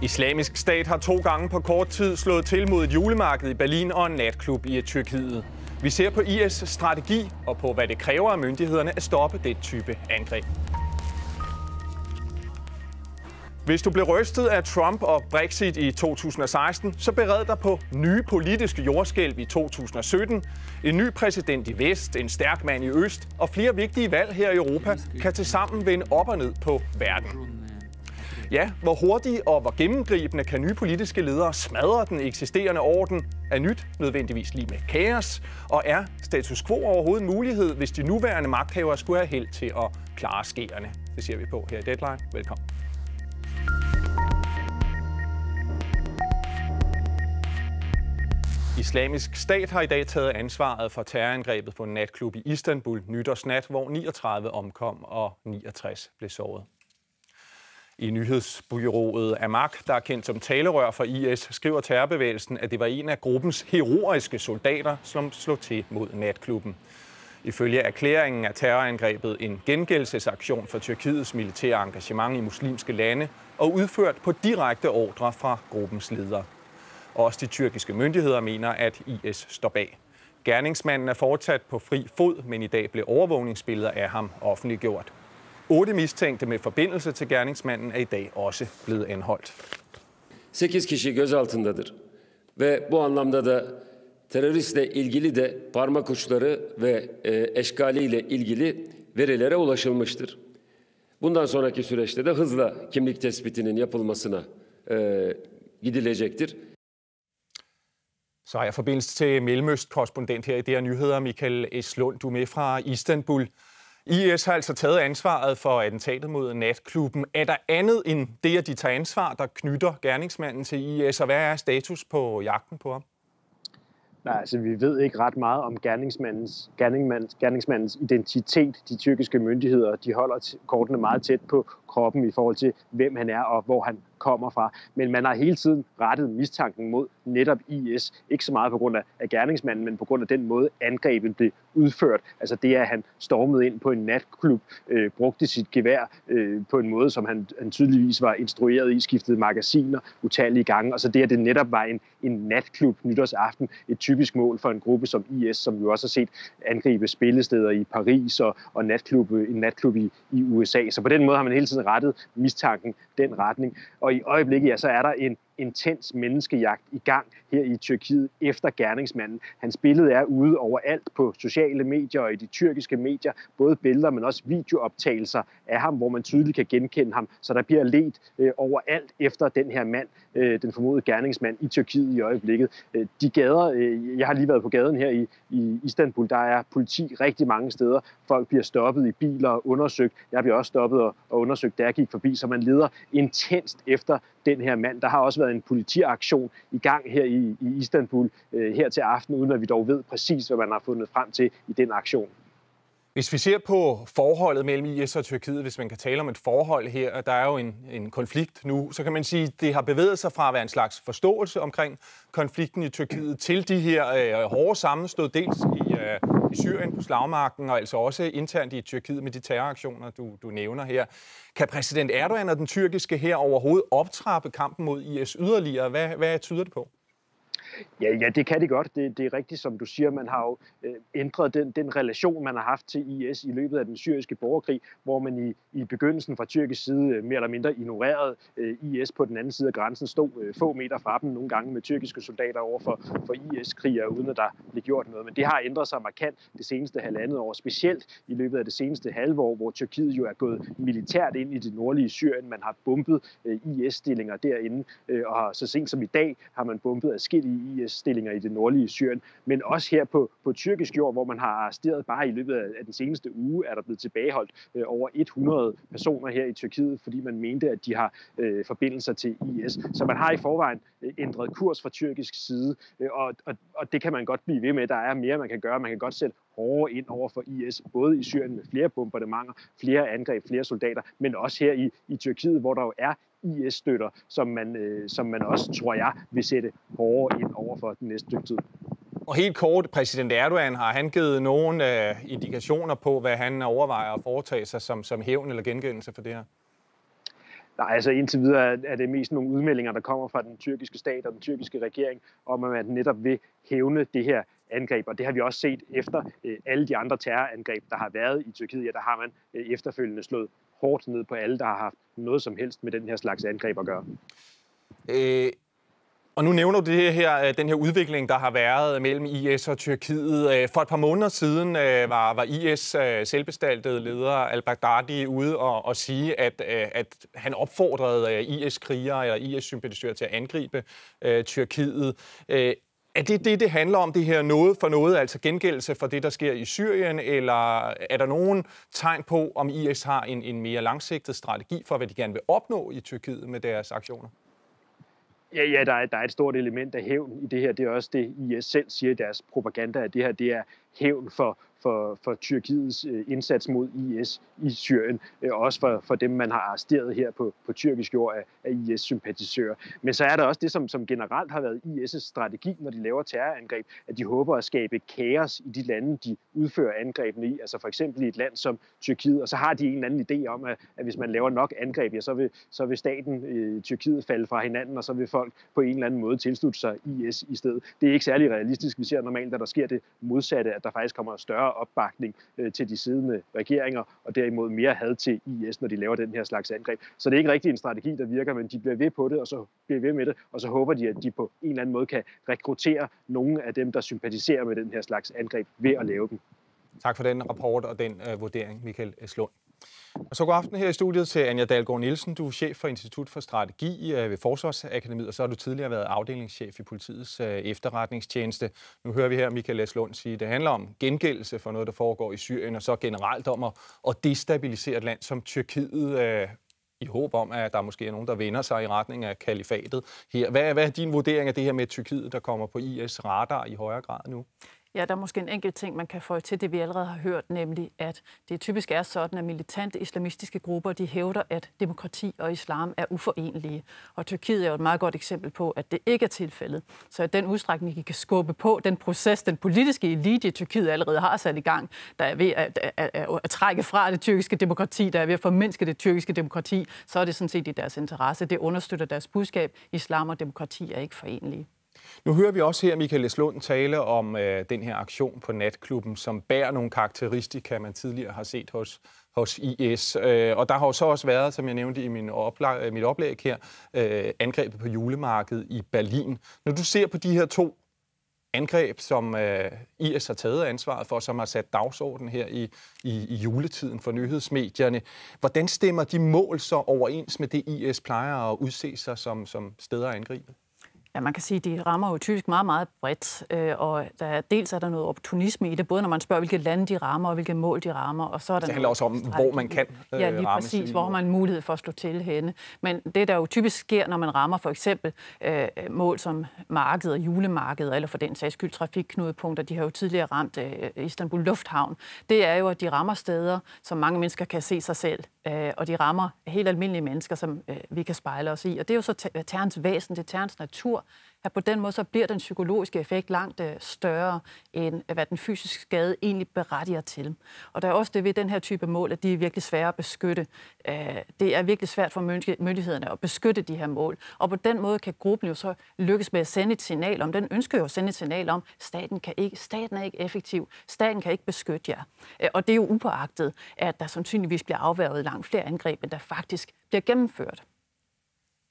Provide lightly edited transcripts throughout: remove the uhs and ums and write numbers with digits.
Islamisk Stat har 2 gange på kort tid slået til mod et julemarked i Berlin og en natklub i Tyrkiet. Vi ser på IS' strategi og på, hvad det kræver af myndighederne at stoppe den type angreb. Hvis du blev rystet af Trump og Brexit i 2016, så bered dig på nye politiske jordskælv i 2017. En ny præsident i vest, en stærk mand i øst og flere vigtige valg her i Europa kan tilsammen vende op og ned på verden. Ja, hvor hurtige og hvor gennemgribende kan nye politiske ledere smadre den eksisterende orden? Er nyt nødvendigvis lige med kaos? Og er status quo overhovedet en mulighed, hvis de nuværende magthavere skulle have held til at klare skeerne? Det ser vi på her i Deadline. Velkommen. Islamisk Stat har i dag taget ansvaret for terrorangrebet på en natklub i Istanbul nytårsnat, hvor 39 omkom og 69 blev såret. I nyhedsbureauet Amaq, der er kendt som talerør for IS, skriver terrorbevægelsen, at det var en af gruppens heroiske soldater, som slog til mod natklubben. Ifølge erklæringen er terrorangrebet en gengældelsesaktion for Tyrkiets militære engagement i muslimske lande og udført på direkte ordre fra gruppens leder. Også de tyrkiske myndigheder mener, at IS står bag. Gerningsmanden er fortsat på fri fod, men i dag blev overvågningsbilleder af ham offentliggjort. 8 mistænkte med forbindelse til gerningsmanden er i dag også blevet anholdt. 8 kişi gözaltındadır ve bu anlamda da teröristle ilgili de parmak uçları ve eşkaliyle ilgili verilere ulaşılmıştır. Bundan sonraki süreçte de hızla kimlik tespitinin yapılmasına gidilecektir. Så er jeg forbindelse til Mellemøst-korrespondent her i DR Nyheder, Michael Eslund. Du er med fra Istanbul. IS har altså taget ansvaret for attentatet mod natklubben. Er der andet end det, at de tager ansvar, der knytter gerningsmanden til IS, og hvad er status på jagten på ham? Nej, altså vi ved ikke ret meget om gerningsmandens identitet. De tyrkiske myndigheder, de holder kortene meget tæt på kroppen i forhold til, hvem han er og hvor han kommer fra. Men man har hele tiden rettet mistanken mod netop IS. Ikke så meget på grund af gerningsmanden, men på grund af den måde, angrebet blev udført. Altså det, at han stormede ind på en natklub, brugte sit gevær på en måde, som han tydeligvis var instrueret i, skiftede magasiner utallige gange. Og så det, at det netop var en natklub nytårsaften, et typisk mål for en gruppe som IS, som jo også har set angribe spillesteder i Paris og en natklub i USA. Så på den måde har man hele tiden rettet mistanken den retning. Og i øjeblikket, ja, så er der en intens menneskejagt i gang her i Tyrkiet efter gerningsmanden. Hans billede er ude overalt på sociale medier og i de tyrkiske medier, både billeder, men også videooptagelser af ham, hvor man tydeligt kan genkende ham. Så der bliver ledt overalt efter den her mand, den formodede gerningsmand i Tyrkiet i øjeblikket. De gader, jeg har lige været på gaden her i Istanbul, der er politi rigtig mange steder. Folk bliver stoppet i biler og undersøgt. Jeg bliver også stoppet og undersøgt, da jeg gik forbi, så man leder intenst efter den her mand. Der har også været en politiaktion i gang her i Istanbul her til aften, uden at vi dog ved præcis, hvad man har fundet frem til i den aktion. Hvis vi ser på forholdet mellem IS og Tyrkiet, hvis man kan tale om et forhold her, der er jo en konflikt nu, så kan man sige, at det har bevæget sig fra at være en slags forståelse omkring konflikten i Tyrkiet til de her hårde sammenstød, dels i Syrien på slagmarken, og altså også internt i Tyrkiet med de terroraktioner, du nævner her. Kan præsident Erdogan og den tyrkiske hær overhovedet optrappe kampen mod IS yderligere? Hvad tyder det på? Ja, det kan det godt. Det er rigtigt, som du siger. Man har jo ændret den relation, man har haft til IS i løbet af den syriske borgerkrig, hvor man i begyndelsen fra tyrkisk side mere eller mindre ignorerede IS på den anden side af grænsen, stod få meter fra dem, nogle gange med tyrkiske soldater over for IS-krigere, uden at der blev gjort noget. Men det har ændret sig markant det seneste halvandet år, specielt i løbet af det seneste halve år, hvor Tyrkiet jo er gået militært ind i det nordlige Syrien. Man har bombet IS-stillinger derinde, og så sent som i dag har man bombet adskillige IS-stillinger i det nordlige Syrien, men også her på tyrkisk jord, hvor man har arresteret bare i løbet af den seneste uge, er der blevet tilbageholdt over 100 personer her i Tyrkiet, fordi man mente, at de har forbindelser til IS. Så man har i forvejen ændret kurs fra tyrkisk side, og det kan man godt blive ved med. Der er mere, man kan gøre. Man kan godt sætte hårdere ind over for IS, både i Syrien med flere bombardementer, flere angreb, flere soldater, men også her i Tyrkiet, hvor der jo er IS-støtter, som man også, tror jeg, vil sætte hårdere ind over for den næste stykke tid. Og helt kort, præsident Erdogan, har han givet nogle indikationer på, hvad han overvejer at foretage sig som hævn eller gengældelse for det her? Nej, altså indtil videre er det mest nogle udmeldinger, der kommer fra den tyrkiske stat og den tyrkiske regering, om at man netop vil hævne det her angreb. Og det har vi også set efter alle de andre terrorangreb, der har været i Tyrkiet. Ja, der har man efterfølgende slået hårdt ned på alle, der har haft noget som helst med den her slags angreb at gøre. Og nu nævner du den her udvikling, der har været mellem IS og Tyrkiet. For et par måneder siden var IS selvbestaltede leder al-Baghdadi ude og sige, at han opfordrede IS-krigere eller IS-sympatisører til at angribe Tyrkiet. Er det handler om, det her noget for noget, altså gengældelse for det, der sker i Syrien, eller er der nogen tegn på, om IS har en mere langsigtet strategi for, hvad de gerne vil opnå i Tyrkiet med deres aktioner? Ja, der er et stort element af hævn i det her. Det er også det, IS selv siger i deres propaganda, at det her det er hævn for Tyrkiets indsats mod IS i Syrien, også for dem, man har arresteret her på tyrkisk jord af IS-sympatisører. Men så er der også det, som generelt har været IS' strategi, når de laver terrorangreb, at de håber at skabe kaos i de lande, de udfører angrebene i, altså for eksempel i et land som Tyrkiet, og så har de en eller anden idé om, at hvis man laver nok angreb, ja, så vil staten Tyrkiet falde fra hinanden, og så vil folk på en eller anden måde tilslutte sig IS i stedet. Det er ikke særlig realistisk. Vi ser normalt, at der sker det modsatte, at der faktisk kommer større opbakning til de siddende regeringer, og derimod mere had til IS, når de laver den her slags angreb. Så det er ikke rigtig en strategi, der virker, men de bliver ved på det, og så bliver ved med det, og så håber de, at de på en eller anden måde kan rekruttere nogle af dem, der sympatiserer med den her slags angreb ved at lave dem. Tak for den rapport og den vurdering, Michael Eslund. Og så god aften her i studiet til Anja Dahlgaard Nielsen. Du er chef for Institut for Strategi ved Forsvarsakademiet, og så har du tidligere været afdelingschef i politiets efterretningstjeneste. Nu hører vi her Michael Eslund sige, at det handler om gengældelse for noget, der foregår i Syrien, og så generelt om at destabilisere et land som Tyrkiet, i håb om, at der måske er nogen, der vender sig i retning af kalifatet her. Hvad er din vurdering af det her med Tyrkiet, der kommer på IS radar i højere grad nu? Ja, der er måske en enkelt ting, man kan få til det, vi allerede har hørt, nemlig at det typisk er sådan, at militante islamistiske grupper, de hævder, at demokrati og islam er uforenelige. Og Tyrkiet er jo et meget godt eksempel på, at det ikke er tilfældet. Så i den udstrækning, vi kan skubbe på den proces, den politiske elite i Tyrkiet allerede har sat i gang, der er ved at trække fra det tyrkiske demokrati, der er ved at formindske det tyrkiske demokrati, så er det sådan set i deres interesse. Det understøtter deres budskab. Islam og demokrati er ikke forenelige. Nu hører vi også her Michael Eslund tale om den her aktion på natklubben, som bærer nogle karakteristika, man tidligere har set hos IS. Og der har jo så også været, som jeg nævnte i mit oplæg her, angrebet på julemarkedet i Berlin. Når du ser på de her to angreb, som IS har taget ansvaret for, som har sat dagsordenen her i juletiden for nyhedsmedierne, hvordan stemmer de mål så overens med det, IS plejer at udse sig som steder at angribe? Ja, man kan sige, at de rammer jo typisk meget, meget bredt, og dels er der noget opportunisme i det, både når man spørger, hvilke lande de rammer, og hvilke mål de rammer, og så er der det handler også om, hvor man kan ja, lige præcis, hvor man har mulighed for at slå til henne. Men det, der jo typisk sker, når man rammer for eksempel mål som markeder, julemarkeder, eller for den sags skyld trafikknudepunkter, de har jo tidligere ramt Istanbul Lufthavn, det er jo, at de rammer steder, som mange mennesker kan se sig selv, og de rammer helt almindelige mennesker, som vi kan spejle os i. Og det er jo så terrorens væsen, det er terrorens natur, at på den måde så bliver den psykologiske effekt langt større, end hvad den fysiske skade egentlig berettiger til. Og der er også det ved den her type mål, at de er virkelig svære at beskytte. Det er virkelig svært for myndighederne at beskytte de her mål. Og på den måde kan gruppen jo så lykkes med at sende et signal om, den ønsker jo at sende et signal om, staten er ikke effektiv, staten kan ikke beskytte jer. Og det er jo upåagtet, at der sandsynligvis bliver afværget langt flere angreb, end der faktisk bliver gennemført.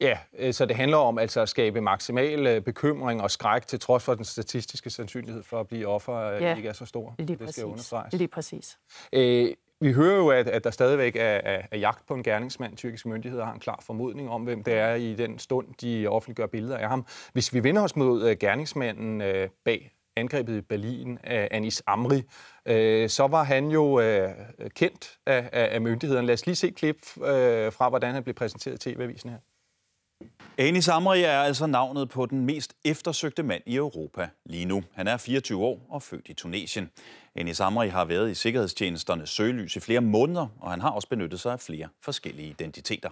Ja, så det handler om altså at skabe maksimal bekymring og skræk, til trods for den statistiske sandsynlighed for at blive offer ikke er så stor. Lige det skal understreges. Lige præcis. Vi hører jo, at der stadigvæk er jagt på en gerningsmand. Tyrkiske myndigheder har en klar formodning om, hvem det er i den stund, de offentliggør billeder af ham. Hvis vi vender os mod gerningsmanden bag angrebet i Berlin af Anis Amri, så var han jo kendt af myndighederne. Lad os lige se et klip fra, hvordan han blev præsenteret i TV-avisen her. Anis Amri er altså navnet på den mest eftersøgte mand i Europa lige nu. Han er 24 år og født i Tunesien. Anis Amri har været i sikkerhedstjenesternes søgelys i flere måneder, og han har også benyttet sig af flere forskellige identiteter.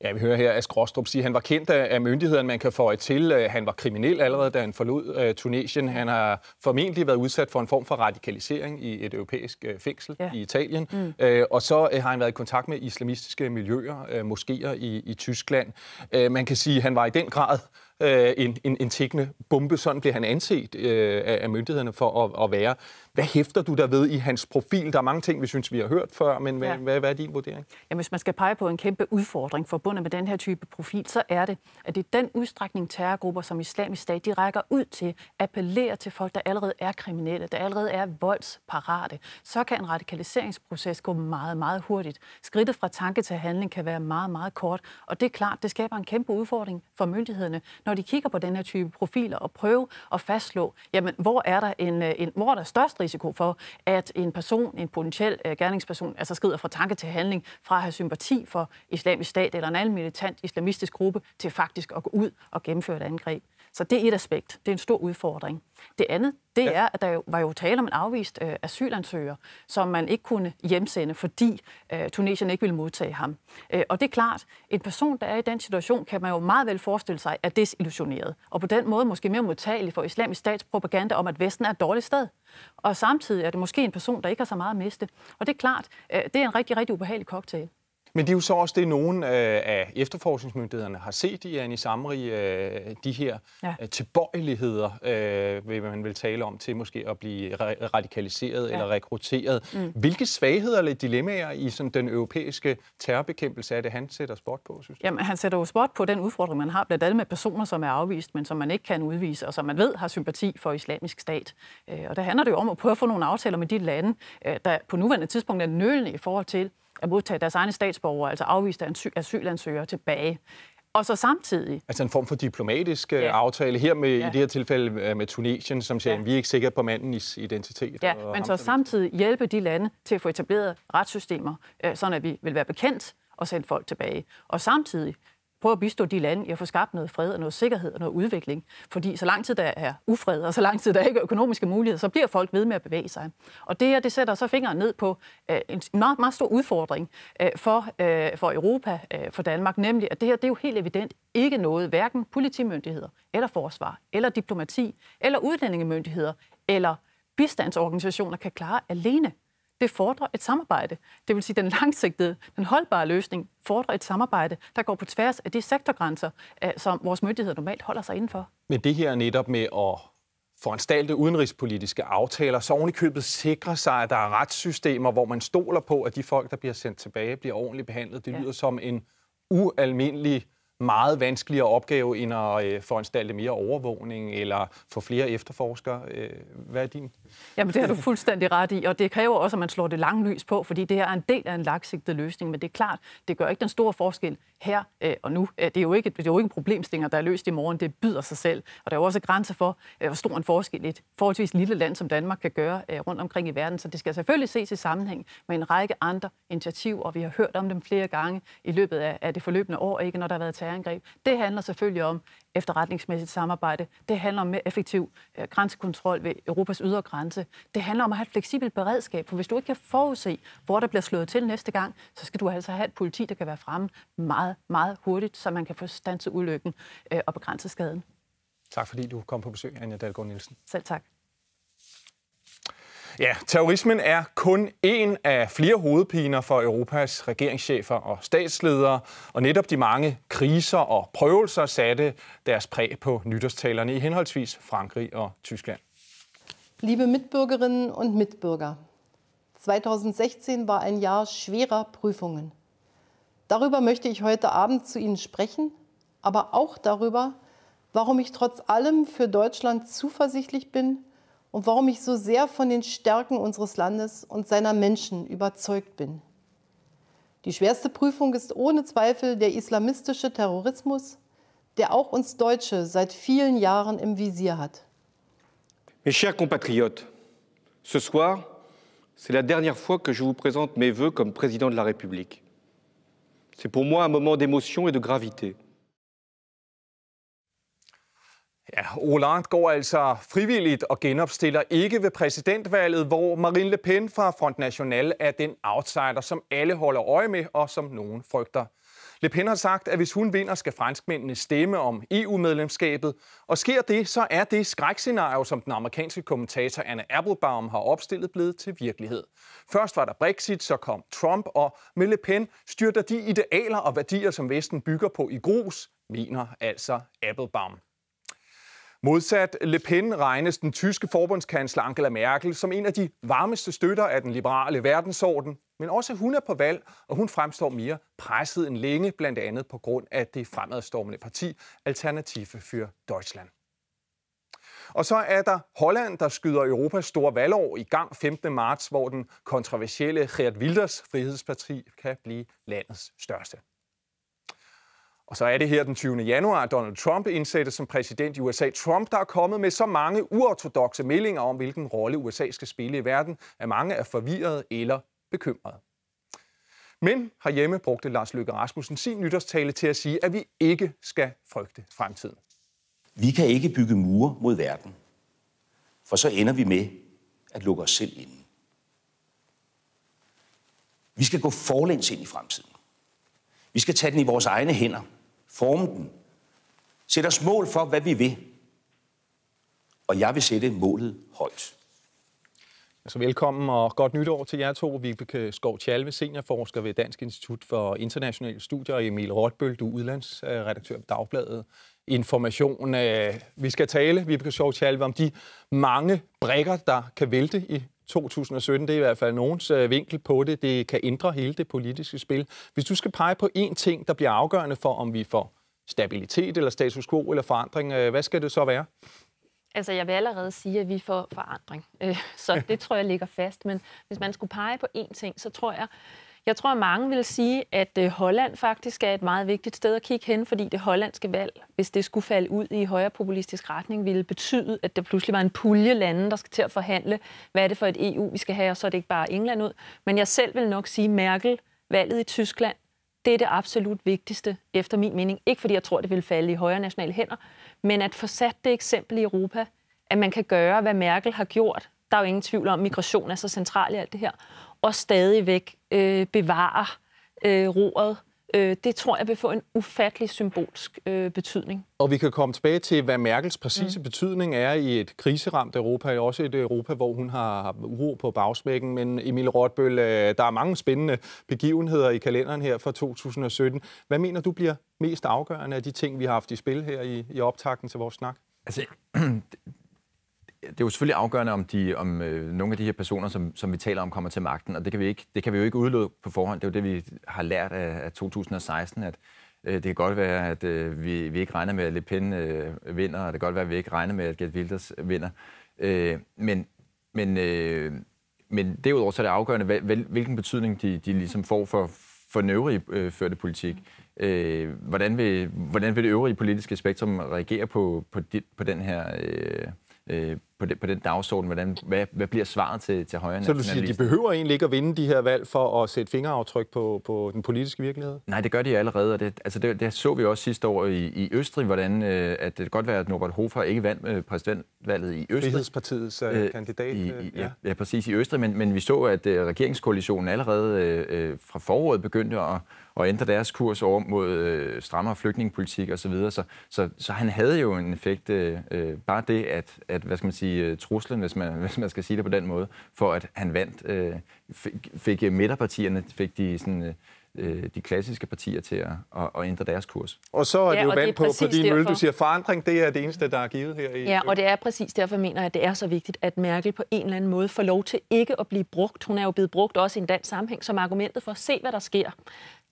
Ja, vi hører her Ask Rostrup sige, at han var kendt af myndighederne. Man kan føje til, at han var kriminel allerede, da han forlod Tunesien. Han har formentlig været udsat for en form for radikalisering i et europæisk fængsel i Italien. Og så har han været i kontakt med islamistiske miljøer, moskéer i Tyskland. Man kan sige, at han var i den grad en tikkende bombe. Sådan blev han anset af myndighederne for at være. Hvad hæfter du der ved i hans profil? Der er mange ting, vi synes, vi har hørt før, men hvad er din vurdering? Jamen, hvis man skal pege på en kæmpe udfordring forbundet med den her type profil, så er det, at det er den udstrækning terrorgrupper som Islamisk Stat, de rækker ud til, appellerer til folk, der allerede er kriminelle, der allerede er voldsparate. Så kan en radikaliseringsproces gå meget, meget hurtigt. Skridtet fra tanke til handling kan være meget, meget kort, og det er klart, det skaber en kæmpe udfordring for myndighederne, når de kigger på den her type profiler og prøver at fastslå, jamen, hvor er der størst risiko for, at en person, en potentiel gerningsperson, altså skrider fra tanke til handling, fra at have sympati for Islamisk Stat eller en anden militant islamistisk gruppe, til faktisk at gå ud og gennemføre et angreb. Så det er et aspekt. Det er en stor udfordring. Det andet, det er, at der var jo tale om en afvist asylansøger, som man ikke kunne hjemsende, fordi Tunesien ikke ville modtage ham. Og det er klart, en person, der er i den situation, kan man jo meget vel forestille sig, er desillusioneret. Og på den måde måske mere modtagelig for Islamisk Stats propaganda om, at Vesten er et dårligt sted. Og samtidig er det måske en person, der ikke har så meget at miste. Og det er klart, det er en rigtig, rigtig ubehagelig cocktail. Men det er jo så også det, nogle af efterforskningsmyndighederne har set i Anis Amri, de her tilbøjeligheder, vil man vil tale om, til måske at blive radikaliseret eller rekrutteret. Hvilke svagheder eller dilemmaer i sådan den europæiske terrorbekæmpelse er det, han sætter spot på, synes du? Jamen, han sætter jo spot på den udfordring, man har blandt andet med personer, som er afvist, men som man ikke kan udvise, og som man ved har sympati for Islamisk Stat. Og der handler det jo om at prøve at få nogle aftaler med de lande, der på nuværende tidspunkt er nølende i forhold til at modtage deres egne statsborgere, altså afviste asylansøgere, tilbage. Og så samtidig... Altså en form for diplomatisk aftale her med, i det her tilfælde med Tunesien, som siger, at vi er ikke sikre på mandens identitet. Ja, men så samtidig hjælpe de lande til at få etableret retssystemer, sådan at vi vil være bekendt og sende folk tilbage. Og samtidig prøve at bistå de lande i at få skabt noget fred og noget sikkerhed og noget udvikling. Fordi så lang tid der er ufred, og så lang tid der ikke er økonomiske muligheder, så bliver folk ved med at bevæge sig. Og det her, det sætter så fingeren ned på en meget, meget stor udfordring for Europa, for Danmark, nemlig at det her, det er jo helt evident ikke noget, hverken politimyndigheder, eller forsvar, eller diplomati, eller udlændingemyndigheder, eller bistandsorganisationer kan klare alene. Det fordrer et samarbejde. Det vil sige, den langsigtede, den holdbare løsning fordrer et samarbejde, der går på tværs af de sektorgrænser, som vores myndigheder normalt holder sig indenfor. Men det her netop med at foranstalte udenrigspolitiske aftaler, så oven i købet sikrer sig, at der er retssystemer, hvor man stoler på, at de folk, der bliver sendt tilbage, bliver ordentligt behandlet. Det lyder som en ualmindelig meget vanskeligere opgave, end at foranstalte mere overvågning eller få flere efterforskere. Hvad er din? Jamen, det har du fuldstændig ret i, og det kræver også, at man slår det lange lys på, fordi det her er en del af en langsigtet løsning, men det er klart, det gør ikke den store forskel her og nu. Det er jo ikke problemstillinger, der er løst i morgen, det byder sig selv, og der er jo også grænser for, hvor stor en forskel et forholdsvis lille land som Danmark kan gøre rundt omkring i verden, så det skal selvfølgelig ses i sammenhæng med en række andre initiativer, og vi har hørt om dem flere gange i løbet af det forløbende år, ikke når der har været terrorangreb. Det handler selvfølgelig om efterretningsmæssigt samarbejde. Det handler om mere effektiv grænsekontrol ved Europas ydre grænse. Det handler om at have et fleksibelt beredskab, for hvis du ikke kan forudse, hvor der bliver slået til næste gang, så skal du altså have et politi, der kan være fremme meget, meget hurtigt, så man kan få standset ulykken og begrænse skaden. Tak fordi du kom på besøg, Anja Dalgaard Nielsen. Selv tak. Ja, terrorismen er kun en af flere hovedpiner for Europas regeringschefer og statsledere, og netop de mange kriser og prøvelser satte deres præg på nytårstalerne i henholdsvis Frankrig og Tyskland. Liebe Mitbürgerinnen und Mitbürger, 2016 war ein Jahr schwerer Prüfungen. Darüber möchte ich heute Abend zu Ihnen sprechen, aber auch darüber, warum ich trotz allem für Deutschland zuversichtlich bin und warum ich so sehr von den Stärken unseres Landes und seiner Menschen überzeugt bin. Die schwerste Prüfung ist ohne Zweifel der islamistische Terrorismus, der auch uns Deutsche seit vielen Jahren im Visier hat. Mes chers compatriotes, ce soir, c'est la dernière fois que je vous présente mes vœux comme président de la République. C'est pour moi un moment d'émotion et de gravité. Ja, Hollande går altså frivilligt og genopstiller ikke ved præsidentvalget, hvor Marine Le Pen fra Front National er den outsider, som alle holder øje med og som nogen frygter. Le Pen har sagt, at hvis hun vinder, skal franskmændene stemme om EU-medlemskabet. Og sker det, så er det skrækscenario, som den amerikanske kommentator Anna Applebaum har opstillet, blevet til virkelighed. Først var der Brexit, så kom Trump, og med Le Pen styrter de idealer og værdier, som Vesten bygger på i grus, mener altså Applebaum. Modsat Le Pen regnes den tyske forbundskansler Angela Merkel som en af de varmeste støtter af den liberale verdensorden, men også hun er på valg, og hun fremstår mere presset end længe, blandt andet på grund af det fremadstormende parti Alternative für Deutschland. Og så er der Holland, der skyder Europas store valgår i gang 15. marts, hvor den kontroversielle Geert Wilders frihedsparti kan blive landets største. Og så er det her den 20. januar, Donald Trump indsættes som præsident i USA. Trump, der er kommet med så mange uortodokse meldinger om, hvilken rolle USA skal spille i verden, at mange er forvirrede eller bekymrede. Men herhjemme brugte Lars Løkke Rasmussen sin nytårstale til at sige, at vi ikke skal frygte fremtiden. Vi kan ikke bygge mure mod verden, for så ender vi med at lukke os selv inde. Vi skal gå forlæns ind i fremtiden. Vi skal tage den i vores egne hænder, forme den, sætte os mål for, hvad vi vil. Og jeg vil sætte målet højt. Så velkommen og godt nytår til jer to. Vibeke Skov-Tjalve, seniorforsker ved Dansk Institut for Internationale Studier, og Emil Rotbøl, du er udlandsredaktør på Dagbladet Information. Vi skal tale, Vibeke Skov-Tjalve, om de mange brikker, der kan vælte i 2017. Det er i hvert fald nogens vinkel på det. Det kan ændre hele det politiske spil. Hvis du skal pege på én ting, der bliver afgørende for, om vi får stabilitet eller status quo eller forandring, hvad skal det så være? Altså, jeg vil allerede sige, at vi får forandring. Så det tror jeg ligger fast. Men hvis man skulle pege på én ting, så tror jeg tror, at mange vil sige, at Holland faktisk er et meget vigtigt sted at kigge hen, fordi det hollandske valg, hvis det skulle falde ud i højre populistisk retning, ville betyde, at der pludselig var en pulje lande, der skal til at forhandle, hvad er det for et EU, vi skal have, og så er det ikke bare England ud. Men jeg selv vil nok sige, Merkel, valget i Tyskland, det er det absolut vigtigste, efter min mening. Ikke fordi jeg tror, det vil falde i højre nationale hænder, men at få sat det eksempel i Europa, at man kan gøre, hvad Merkel har gjort. Der er jo ingen tvivl om, at migration er så central i alt det her. Og stadigvæk bevare roret. Det tror jeg vil få en ufattelig symbolsk betydning. Og vi kan komme tilbage til, hvad Merkels præcise betydning er i et kriseramt Europa, også et Europa, hvor hun har uro på bagsmækken. Men Emil Rotbøl, der er mange spændende begivenheder i kalenderen her for 2017. Hvad mener du bliver mest afgørende af de ting, vi har haft i spil her i optakten til vores snak? Altså, det er jo selvfølgelig afgørende, om nogle af de her personer, som vi taler om, kommer til magten, og det kan vi jo ikke udelukke på forhånd. Det er jo det, vi har lært af 2016, at det kan godt være, at vi ikke regner med, at Le Pen vinder, og det kan godt være, at vi ikke regner med, at Geert Wilders vinder. Men derudover så er det afgørende, hvilken betydning de ligesom får for den øvrige førte politik. Hvordan vil det øvrige politiske spektrum reagere på den her på den dagsorden? Hvad bliver svaret til højre nationalister? Så du siger, de behøver egentlig ikke at vinde de her valg for at sætte fingeraftryk på den politiske virkelighed? Nej, det gør de allerede, og det så vi også sidste år i Østrig, hvordan at det kan godt være, at Norbert Hofer ikke vandt præsidentvalget i Østrig. Frihedspartiets kandidat. Ja, præcis i Østrig, men vi så, at regeringskoalitionen allerede fra foråret begyndte at ændre deres kurs over mod strammere flygtningepolitik osv. Så han havde jo en effekt, bare det, at hvad skal man sige, truslen, hvis man skal sige det på den måde, for at han vandt, fik midterpartierne, fik de klassiske partier til at ændre deres kurs. Og så er det jo vand på din mølle. Du siger, forandring, det er det eneste, der er givet her i... Ja, og det er præcis derfor, mener jeg, at det er så vigtigt, at Merkel på en eller anden måde får lov til ikke at blive brugt. Hun er jo blevet brugt også i en dansk sammenhæng som argumentet for at se, hvad der sker.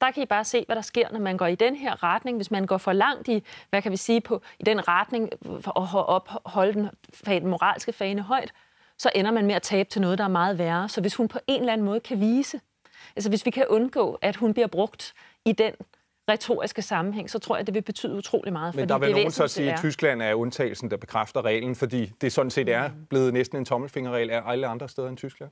Der kan I bare se, hvad der sker, når man går i den her retning. Hvis man går for langt i, hvad kan vi sige, i den retning for at holde den moralske fane højt, så ender man med at tabe til noget, der er meget værre. Så hvis hun på en eller anden måde kan vise, altså hvis vi kan undgå, at hun bliver brugt i den retoriske sammenhæng, så tror jeg, det vil betyde utrolig meget. Men der vil nogen så sige, at Tyskland er undtagelsen, der bekræfter reglen, fordi det sådan set er blevet næsten en tommelfingerregel af alle andre steder end Tyskland.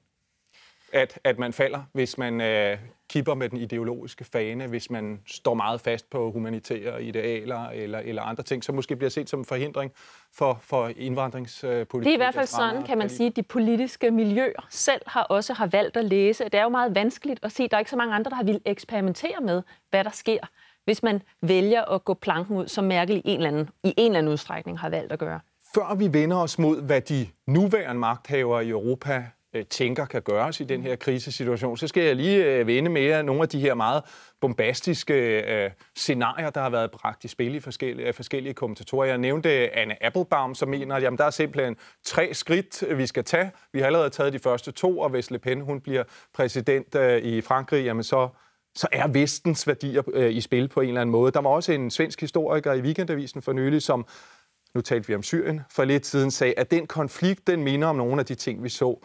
At man falder, hvis man kipper med den ideologiske fane, hvis man står meget fast på humanitære idealer eller andre ting, som måske bliver set som en forhindring for indvandringspolitik. Det er i hvert fald sådan, kan man sige, at de politiske miljøer selv har valgt at læse. Det er jo meget vanskeligt at sige, at der er ikke så mange andre, der har villet eksperimentere med, hvad der sker, hvis man vælger at gå planken ud, som Merkel i en eller anden udstrækning har valgt at gøre. Før vi vender os mod, hvad de nuværende magthavere i Europa tænker kan gøres i den her krisesituation, så skal jeg lige vende med nogle af de her meget bombastiske scenarier, der har været bragt i spil i forskellige kommentatorer. Jeg nævnte Anne Applebaum, som mener, at der er simpelthen 3 skridt, vi skal tage. Vi har allerede taget de første 2, og hvis Le Pen hun bliver præsident i Frankrig, jamen så er vestens værdier i spil på en eller anden måde. Der var også en svensk historiker i Weekendavisen for nylig, som nu talte vi om Syrien for lidt siden, sagde, at den konflikt, den minder om nogle af de ting, vi så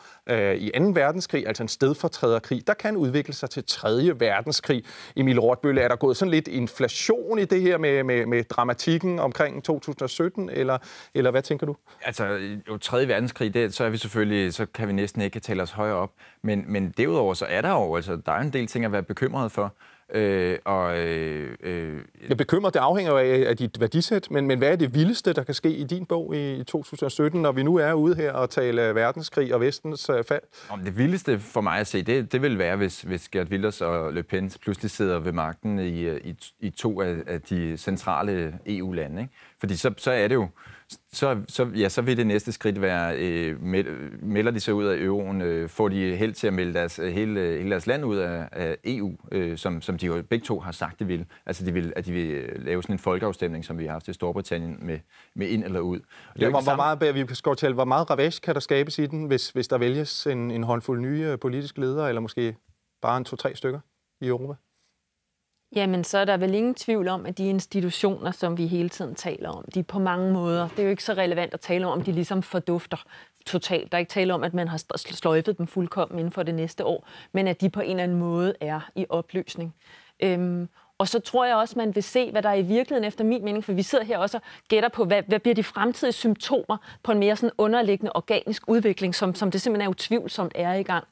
i 2. verdenskrig, altså en stedfortræderkrig, der kan udvikle sig til 3. verdenskrig. Emil Rotbølle, er der gået sådan lidt inflation i det her med dramatikken omkring 2017, eller hvad tænker du? Altså, jo 3. verdenskrig, så er vi selvfølgelig, så kan vi næsten ikke tale os højere op, men derudover så er der jo, altså, der er en del ting at være bekymret for. Jeg bekymrer, det afhænger af dit værdisæt, men hvad er det vildeste, der kan ske i din bog i 2017, når vi nu er ude her og tale verdenskrig og vestens fald? Det vildeste for mig at se, det vil være, hvis Geert Wilders og Le Pen pludselig sidder ved magten i 2 af de centrale EU-lande. Ikke? Fordi så er det jo, så vil det næste skridt være, melder de sig ud af euroen, får de held til at melde hele deres land ud af EU, som de jo begge 2 har sagt, de vil. Altså at de vil lave sådan en folkeafstemning, som vi har haft i Storbritannien med ind eller ud. Hvor meget ravage kan der skabes i den, hvis der vælges en håndfuld nye politiske ledere, eller måske bare 2-3 stykker i Europa? Jamen, så er der vel ingen tvivl om, at de institutioner, som vi hele tiden taler om, de på mange måder, det er jo ikke så relevant at tale om de ligesom fordufter totalt. Der er ikke tale om, at man har sløjfet dem fuldkommen inden for det næste år, men at de på en eller anden måde er i opløsning. Og så tror jeg også, man vil se, hvad der er i virkeligheden efter min mening, for vi sidder her også og gætter på, hvad bliver de fremtidige symptomer på en mere sådan underliggende organisk udvikling, som det simpelthen er utvivlsomt er i gang.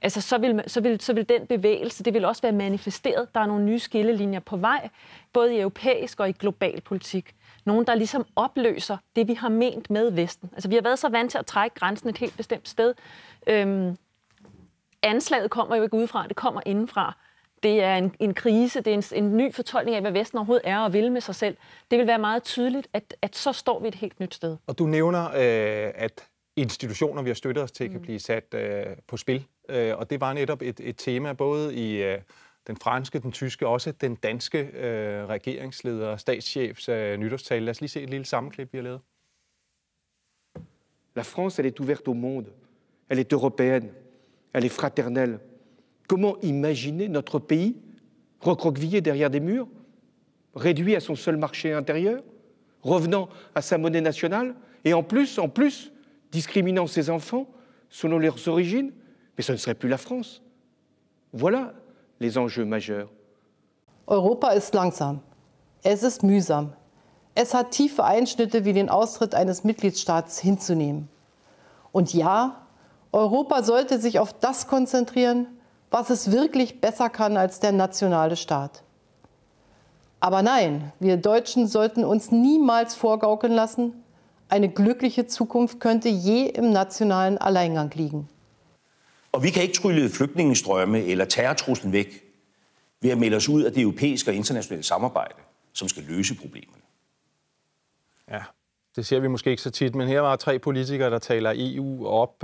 Altså, så vil den bevægelse, det vil også være manifesteret. Der er nogle nye skillelinjer på vej, både i europæisk og i global politik. Nogle, der ligesom opløser det, vi har ment med Vesten. Altså, vi har været så vant til at trække grænsen et helt bestemt sted. Anslaget kommer jo ikke udefra, det kommer indenfra. Det er en krise, det er en ny fortolkning af, hvad Vesten overhovedet er og vil med sig selv. Det vil være meget tydeligt, at så står vi et helt nyt sted. Og du nævner, at institutioner, vi har støttet os til, kan blive sat på spil. Og det var netop et tema både i den franske, den tyske og også den danske regeringsleder, statschefs nytårstale. Lad os lige se et lille sammenklip, vi har lavet. La France, elle est ouverte au monde. Elle est européenne. Elle est fraternelle. Comment imaginer notre pays recroquevillé derrière des murs, réduit à son seul marché intérieur, revenant à sa monnaie nationale, et en plus, discriminant ses enfants selon leurs origines? Mais ce ne serait plus la France. Voilà les enjeux majeurs. Europa ist langsam. Es ist mühsam. Es hat tiefe Einschnitte wie den Austritt eines Mitgliedstaats hinzunehmen. Und ja, Europa sollte sich auf das konzentrieren, was es wirklich besser kann als der nationale Staat. Aber nein, wir Deutschen sollten uns niemals vorgaukeln lassen, eine glückliche Zukunft könnte je im nationalen Alleingang liegen. Og vi kan ikke trylle flygtningestrømme eller terrortruslen væk ved at melde os ud af det europæiske og internationale samarbejde, som skal løse problemerne. Ja, det ser vi måske ikke så tit, men her var 3 politikere, der taler EU op.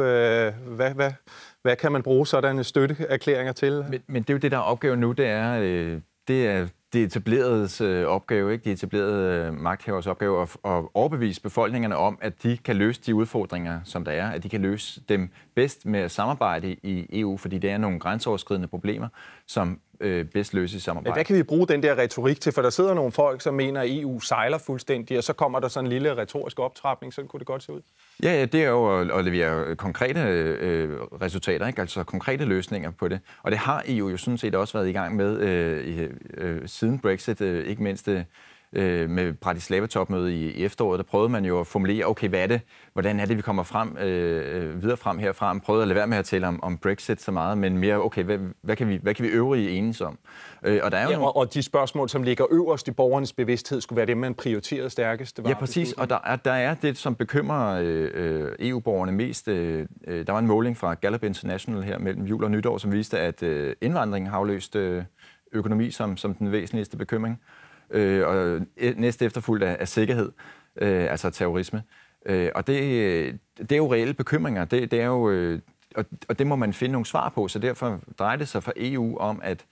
Hvad kan man bruge sådanne støtteerklæringer til? Men det er jo det, der er opgaven nu, det er det etableredes opgave, ikke? De etablerede magthavers opgave at overbevise befolkningerne om, at de kan løse de udfordringer, som der er, at de kan løse dem bedst med at samarbejde i EU, fordi det er nogle grænseoverskridende problemer, som bedst løses i samarbejde. Men hvad kan vi bruge den der retorik til? For der sidder nogle folk, som mener, at EU sejler fuldstændig, og så kommer der sådan en lille retorisk optrapning, sådan kunne det godt se ud. Ja, det er jo at levere konkrete resultater, ikke? Altså konkrete løsninger på det. Og det har EU jo sådan set også været i gang med siden Brexit, ikke mindst med Bratislava-topmødet i efteråret. Der prøvede man jo at formulere, okay, hvordan er det, vi kommer videre frem herfra. Man prøvede at lade være med at tale om Brexit så meget, men mere, okay, hvad kan vi øvrige enes om? Og der er jo og de spørgsmål, som ligger øverst i borgernes bevidsthed, skulle være det, man prioriterede stærkest. Ja, præcis. Og der er det, som bekymrer EU-borgerne mest. Der var en måling fra Gallup International her mellem jul og nytår, som viste, at indvandringen har afløst økonomi som den væsentligste bekymring. og næst efterfulgt af sikkerhed, altså terrorisme. Og det er jo reelle bekymringer. Det er jo, og det må man finde nogle svar på, så derfor drejer det sig for EU om at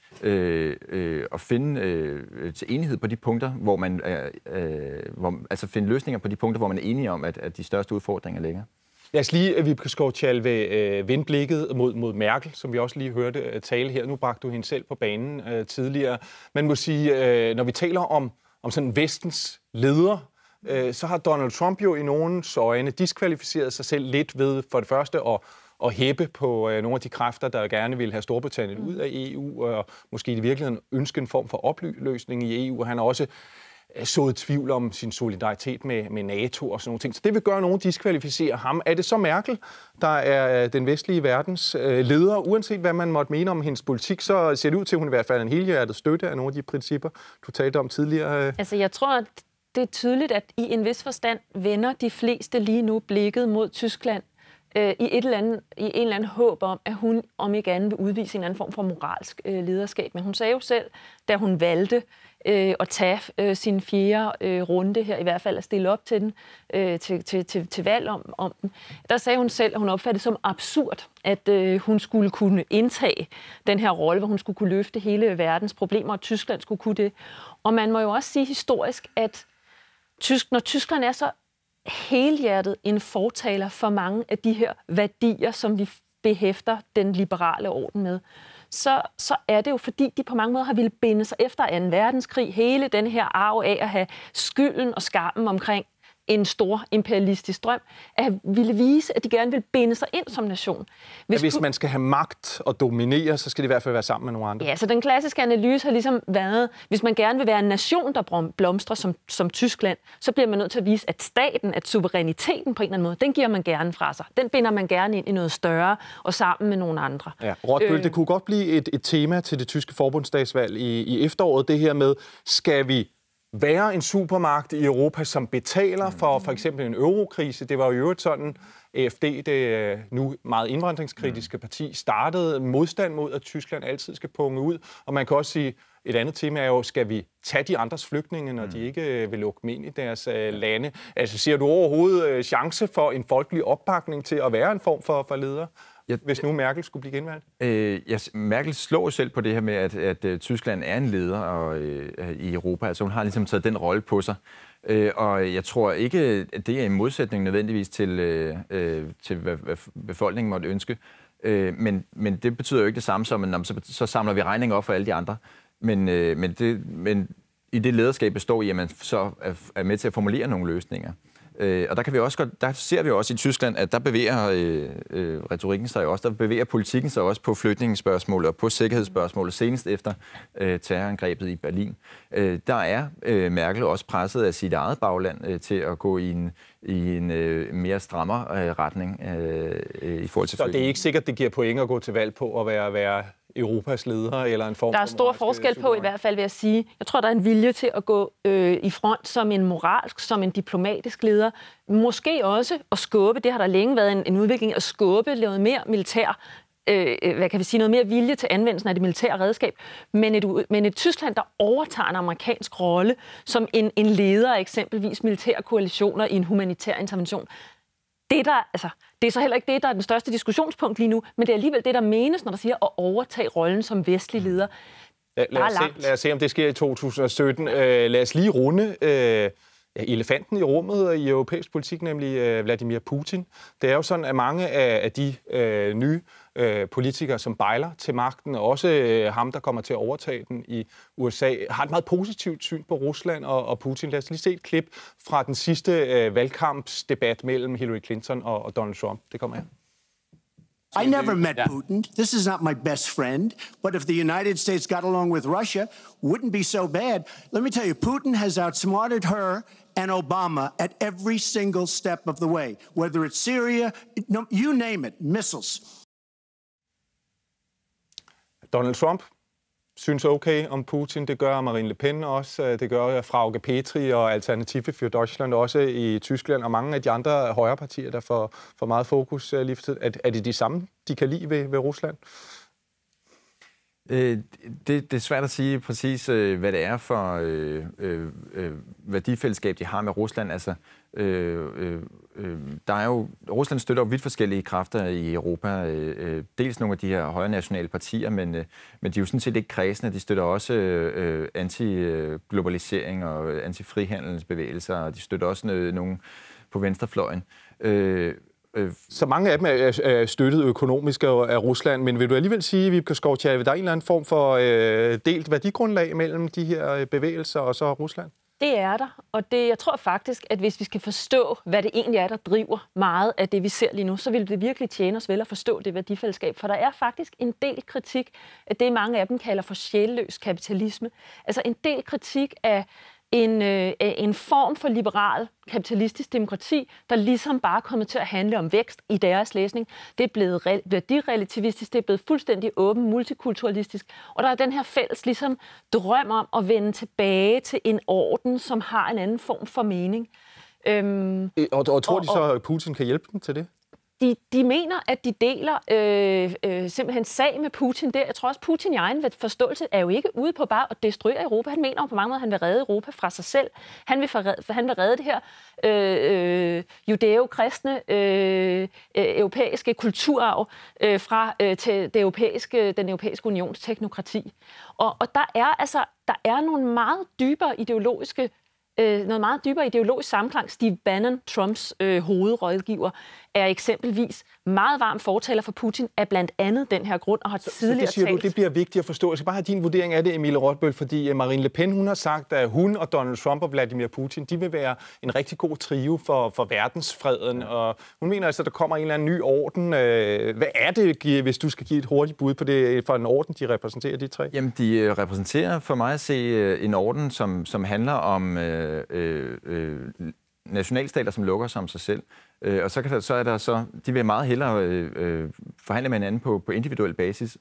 finde til enighed på de punkter, hvor man altså finde løsninger på de punkter, hvor man er enige om, at de største udfordringer ligger. Lad os lige, Vibeke Schou-Chalve, vende blikket mod Merkel, som vi også lige hørte tale her. Nu bragte du hende selv på banen tidligere. Man må sige, når vi taler om sådan vestens leder, så har Donald Trump jo i nogens øjne diskvalificeret sig selv lidt ved for det første at hæppe på nogle af de kræfter, der gerne vil have Storbritannien ud af EU, og måske i virkeligheden ønske en form for opløsning i EU. Han har også sået tvivl om sin solidaritet med NATO og sådan nogle ting. Så det vil gøre, at nogen diskvalificerer ham. Er det så Merkel, der er den vestlige verdens leder? Uanset hvad man måtte mene om hendes politik, så ser det ud til, at hun i hvert fald er en helhjertet støtte af nogle af de principper, du talte om tidligere. Altså, jeg tror, at det er tydeligt, at i en vis forstand vender de fleste lige nu blikket mod Tyskland i en eller anden håb om, at hun om ikke andet vil udvise en anden form for moralsk lederskab. Men hun sagde jo selv, da hun valgte at tage sin 4. runde her, i hvert fald at stille op til den, til valg om den, der sagde hun selv, at hun opfattede det som absurd, at hun skulle kunne indtage den her rolle, hvor hun skulle kunne løfte hele verdens problemer, og Tyskland skulle kunne det. Og man må jo også sige historisk, at når Tyskland er så helhjertet en fortaler for mange af de her værdier, som vi behæfter den liberale orden med, så er det jo, fordi de på mange måder har ville binde sig efter 2. verdenskrig, hele den her arv af at have skylden og skammen omkring en stor imperialistisk drøm, at ville vise, at de gerne vil binde sig ind som nation. Hvis man skal have magt og dominere, så skal det i hvert fald være sammen med nogle andre. Ja, så den klassiske analyse har ligesom været, hvis man gerne vil være en nation, der blomstrer som Tyskland, så bliver man nødt til at vise, at staten, at suveræniteten på en eller anden måde, den giver man gerne fra sig. Den binder man gerne ind i noget større og sammen med nogle andre. Ja, Rottbøl, det kunne godt blive et tema til det tyske forbundsdagsvalg i efteråret, det her med, skal vi være en supermagt i Europa, som betaler for eksempel en eurokrise. Det var jo i øvrigt sådan, AfD, det nu meget indvandringskritiske parti, startede modstand mod, at Tyskland altid skal punge ud. Og man kan også sige, et andet tema er jo, skal vi tage de andres flygtninge, når de ikke vil lukke dem ind i deres lande? Altså, ser du overhovedet chance for en folkelig opbakning til at være en form for leder? Hvis nu Merkel skulle blive genvalgt? Merkel slår jo selv på det her med, at Tyskland er en leder i Europa. Altså hun har ligesom taget den rolle på sig. Og jeg tror ikke, at det er en modsætning nødvendigvis til hvad befolkningen måtte ønske. Men det betyder jo ikke det samme som, at så samler vi regninger op for alle de andre. Men i det lederskab består i, at man så er med til at formulere nogle løsninger. Og der ser vi også i Tyskland, at der bevæger retorikken sig også, der bevæger politikken sig også på flygtningespørgsmålet og på sikkerhedsspørgsmålet, senest efter terrorangrebet i Berlin. Der er Merkel også presset af sit eget bagland til at gå i en mere strammer retning i forhold til flygtninge. Så det er ikke sikkert, det giver point at gå til valg på at være Europas leder eller en form. Der er stor forskel på, i hvert fald vil jeg sige. Jeg tror, der er en vilje til at gå i front som en moralsk, som en diplomatisk leder. Måske også at skubbe, det har der længe været en udvikling, at skubbe noget mere militær, noget mere vilje til anvendelsen af det militære redskab. Men et Tyskland, der overtager en amerikansk rolle som en leder af eksempelvis militære koalitioner i en humanitær intervention, det er så heller ikke det, der er den største diskussionspunkt lige nu, men det er alligevel det, der menes, når der siger at overtage rollen som vestlig leder. Lad os se, om det sker i 2017. Lad os lige runde elefanten i rummet i europæisk politik, nemlig Vladimir Putin. Det er jo sådan, at mange af de nye politikere, som bejler til magten, og også ham, der kommer til at overtage den i USA, har et meget positivt syn på Rusland og Putin. Lad os lige se et klip fra den sidste valgkampsdebat mellem Hillary Clinton og Donald Trump. Det kommer her. I never met Putin. This is not my best friend. But if the United States got along with Russia, wouldn't be so bad. Let me tell you, Putin has outsmarted her and Obama at every single step of the way. Whether it's Syria, you name it, missiles. Donald Trump synes okay om Putin. Det gør Marine Le Pen også. Det gør Frauke Petri og Alternative für Deutschland også i Tyskland. Og mange af de andre højrepartier, der får meget fokus lige for tiden. Er det de samme, de kan lide ved Rusland? Det er svært at sige præcis, hvad det er for værdifællesskab, de har med Rusland. Altså, der er jo, Rusland støtter jo vidt forskellige kræfter i Europa. Dels nogle af de her højre nationale partier, men de er jo sådan set ikke kredsende. De støtter også anti-globalisering og anti-frihandelsbevægelser, og de støtter også nogle på venstrefløjen. Så mange af dem er støttet økonomisk af Rusland, men vil du alligevel sige, Vibeke Skovtjær, at der er en eller anden form for delt værdigrundlag mellem de her bevægelser og så Rusland? Det er der, og jeg tror faktisk, at hvis vi skal forstå, hvad det egentlig er, der driver meget af det, vi ser lige nu, så vil det virkelig tjene os vel at forstå det værdifællesskab, for der er faktisk en del kritik af det, mange af dem kalder for sjælløs kapitalisme. Altså en del kritik af en form for liberal kapitalistisk demokrati, der ligesom bare er kommet til at handle om vækst i deres læsning. Det er blevet værdirelativistisk, det er blevet fuldstændig åben, multikulturalistisk, og der er den her fælles ligesom drøm om at vende tilbage til en orden, som har en anden form for mening. Og tror de så, at Putin kan hjælpe dem til det? De mener, at de deler simpelthen sag med Putin der. Jeg tror også, Putin i egen forståelse er jo ikke ude på bare at destruere Europa. Han mener jo på mange måder, at han vil redde Europa fra sig selv. Han vil redde det her judæo-kristne europæiske kulturarv fra til den europæiske unions teknokrati. Og der er nogle meget dybere ideologiske noget meget dybere ideologisk sammenklang. Steve Bannon, Trumps hovedrådgiver, er eksempelvis meget varm fortaler for Putin af blandt andet den her grund, og har tidligere det siger du, det bliver vigtigt at forstå. Jeg skal bare have din vurdering af det, Emilie Rotbøl, fordi Marine Le Pen, hun har sagt, at hun og Donald Trump og Vladimir Putin, de vil være en rigtig god trio for verdensfreden, og hun mener altså, at der kommer en eller anden ny orden. Hvad er det, hvis du skal give et hurtigt bud på det, for en orden, de repræsenterer, de tre? Jamen, de repræsenterer for mig at se en orden, som handler om nationalstater, som lukker sig om sig selv. Og så er der de vil meget hellere forhandle med hinanden på individuel basis.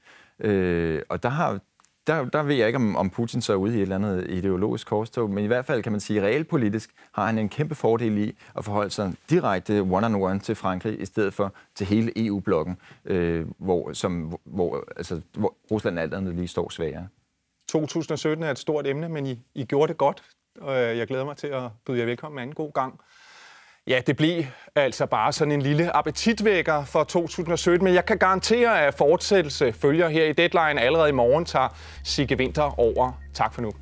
Og der ved jeg ikke, om Putin så er ude i et eller andet ideologisk korstog, men i hvert fald kan man sige, at realpolitisk har han en kæmpe fordel i at forholde sig direkte one-on-one til Frankrig, i stedet for til hele EU-blokken, hvor Rusland alt andet lige står svagere. 2017 er et stort emne, men I gjorde det godt. Jeg glæder mig til at byde jer velkommen en anden god gang. Ja, det blev altså bare sådan en lille appetitvækker for 2017, men jeg kan garantere, at fortsættelse følger her i Deadline allerede i morgen, tager Sigge Winther over. Tak for nu.